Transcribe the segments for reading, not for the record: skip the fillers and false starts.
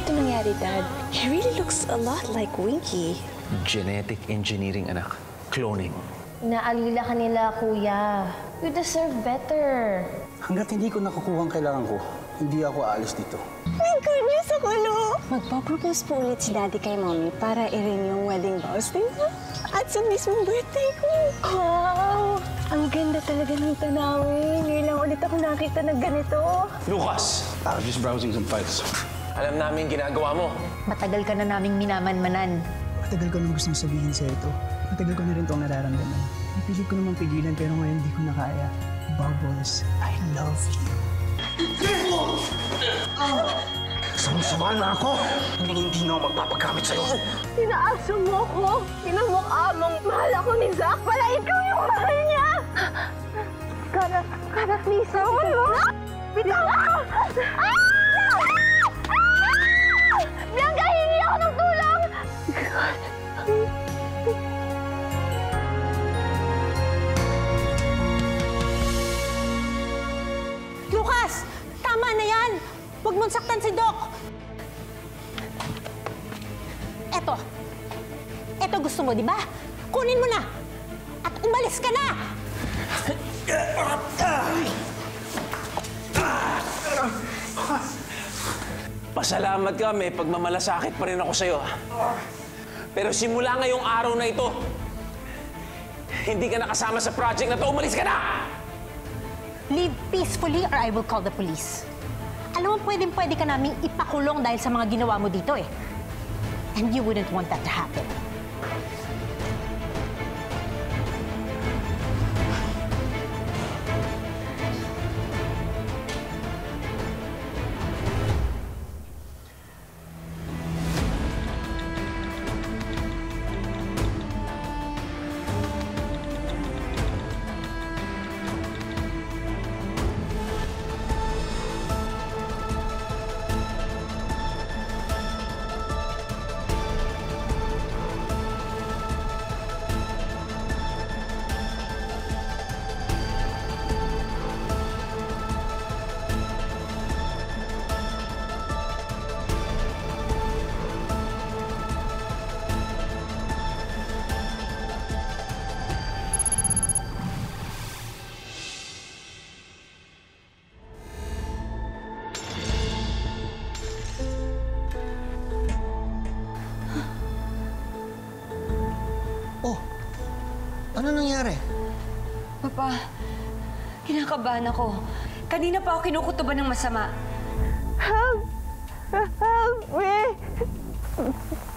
ito nangyari, Dad? He really looks a lot like Winky. Genetic engineering, anak. Cloning. Naalila ka nila, Kuya. You deserve better. Hanggat hindi ko nakukuha ang kailangan ko, hindi ako aalis dito. My goodness, ako, no? Magpapropose po ulit si Daddy kay Mommy para i-ring yung wedding vows nila. At sa mismong birthday ko. Wow! Ang ganda talaga ng tanawin. Ngayon lang ulit ako nakita ng ganito. Lucas! Just browsing some files. Alam namin ginagawa mo. Matagal ka na naming minamanmanan. Matagal ko nang gustong sabihin sa ito. Matagal ko na rin itong nararamdaman. Napilit ko namang pigilan pero ngayon hindi ko na kaya. Bubbles, I love you. Sama-sama na ako! Hindi na ako magpapagamit sa'yo. Tinaaso mo ko. Pinamukha mong mahal ako ni Zach para ikaw yung mahal niya. Kara, please. Tawal mo? Bitaw ako! Bianca, hingi ako ng tulong! Lucas! Tama na yan! Huwag mong saktan si Doc! Eto gusto mo, di ba? Kunin mo na! At umalis ka na! Pasalamat ka, may pagmamalasakit pa rin ako sa'yo. Pero simula ngayong araw na ito, hindi ka nakasama sa project na to. Umalis ka na! Leave peacefully or I will call the police. Alam mo, pwede ka naming ipakulong dahil sa mga ginawa mo dito eh. And you wouldn't want that to happen. Ano nangyari? Papa, kinakabahan ako. Kanina pa ako kinukutuban ng masama. Help! Help me!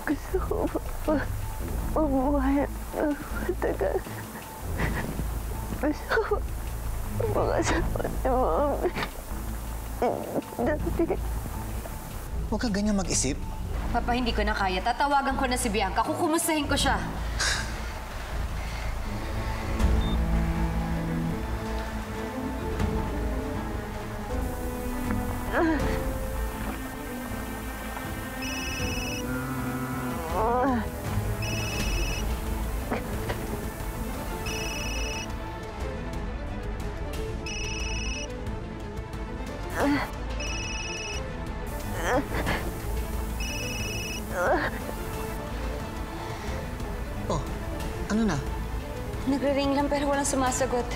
Gusto ko mabuhay ng matagal. Gusto ko makasama ni Mommy. Dati. Huwag ka ganyan mag-isip. Papa, hindi ko na kaya. Tatawagan ko na si Bianca. Kukumustahin ko siya. Oh, ano na? Nagre-ring lang pero walang sumasagot.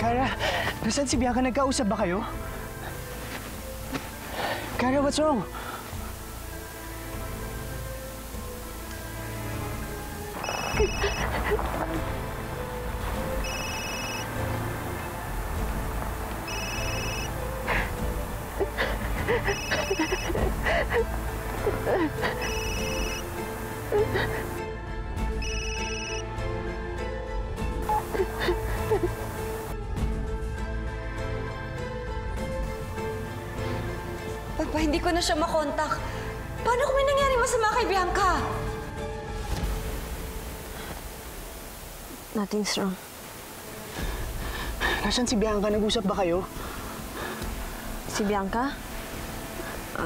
Kara, nasaan si Bianca? Nagkausap ba kayo? Kara, what's wrong? Pa, hindi ko na siya makontak. Paano kung may nangyari masama kay Bianca? Nothing's wrong. Nasaan si Bianca? Nag-usap ba kayo? Si Bianca?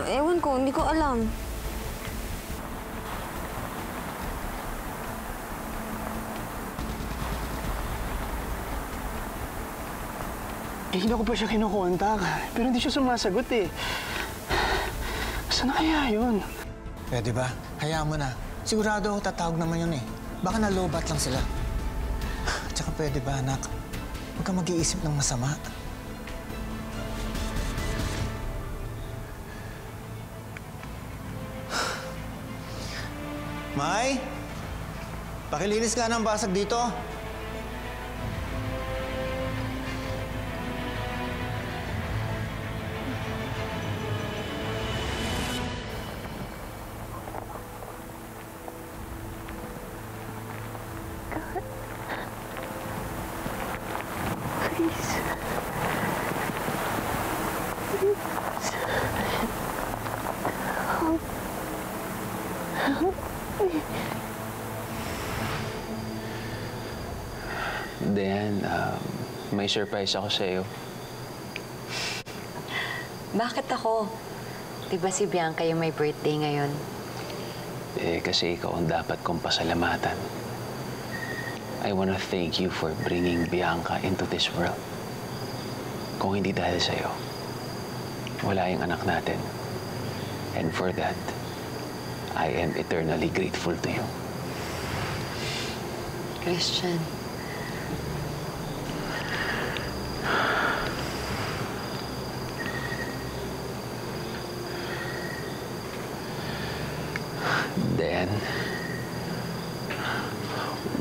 Ewan ko, hindi ko alam. Hindi ko pa siya kinukontak. Pero hindi siya sumasagot eh. Saan na kaya yun? Pwede ba? Hayaan mo na. Sigurado ako tatawag naman yun eh. Baka nalobat lang sila. Tsaka pwede ba, anak? Huwag kang mag-iisip ng masama. May? Pakilinis ka ng basag dito. Dayan, may surprise ako sa'yo. Bakit ako? Di ba si Bianca yung may birthday ngayon? Eh, kasi ikaw ang dapat kong pasalamatan. I wanna thank you for bringing Bianca into this world. Kung hindi dahil sa'yo, wala yung anak natin. And for that, I am eternally grateful to you. Christian. Then,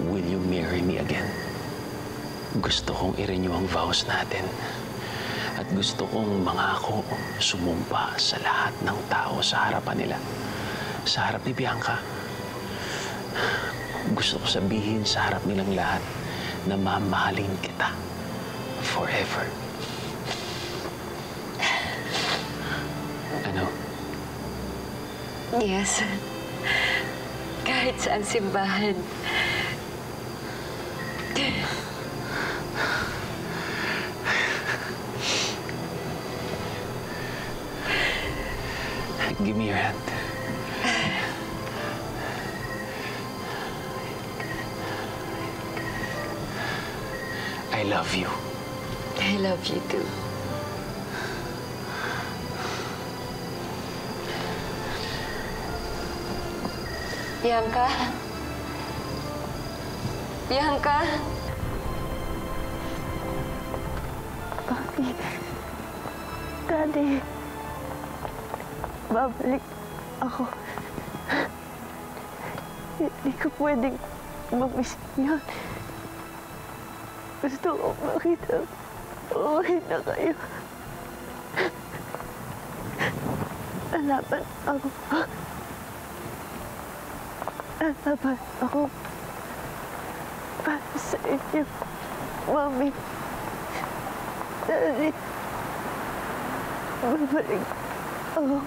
will you marry me again? Gusto kong i-renew ang vows natin. At gusto kong mangako, sumumpa sa lahat ng tao sa harapan nila. Sa harap ni Bianca. Gusto ko sabihin sa harap nilang lahat na mamahalin kita forever. Ano? Yes. Kahit saan simbahan. Give me your hand. I love you. I love you too. Bianca? Bianca? Papi. Daddy. Babalik ako. Hindi ko pwedeng mamiss yun. Gusto ko makita. Okay na kayo. Lalaban ako. Lalaban ako. Para sa inyo, Mami. Daddy. Babalik ako.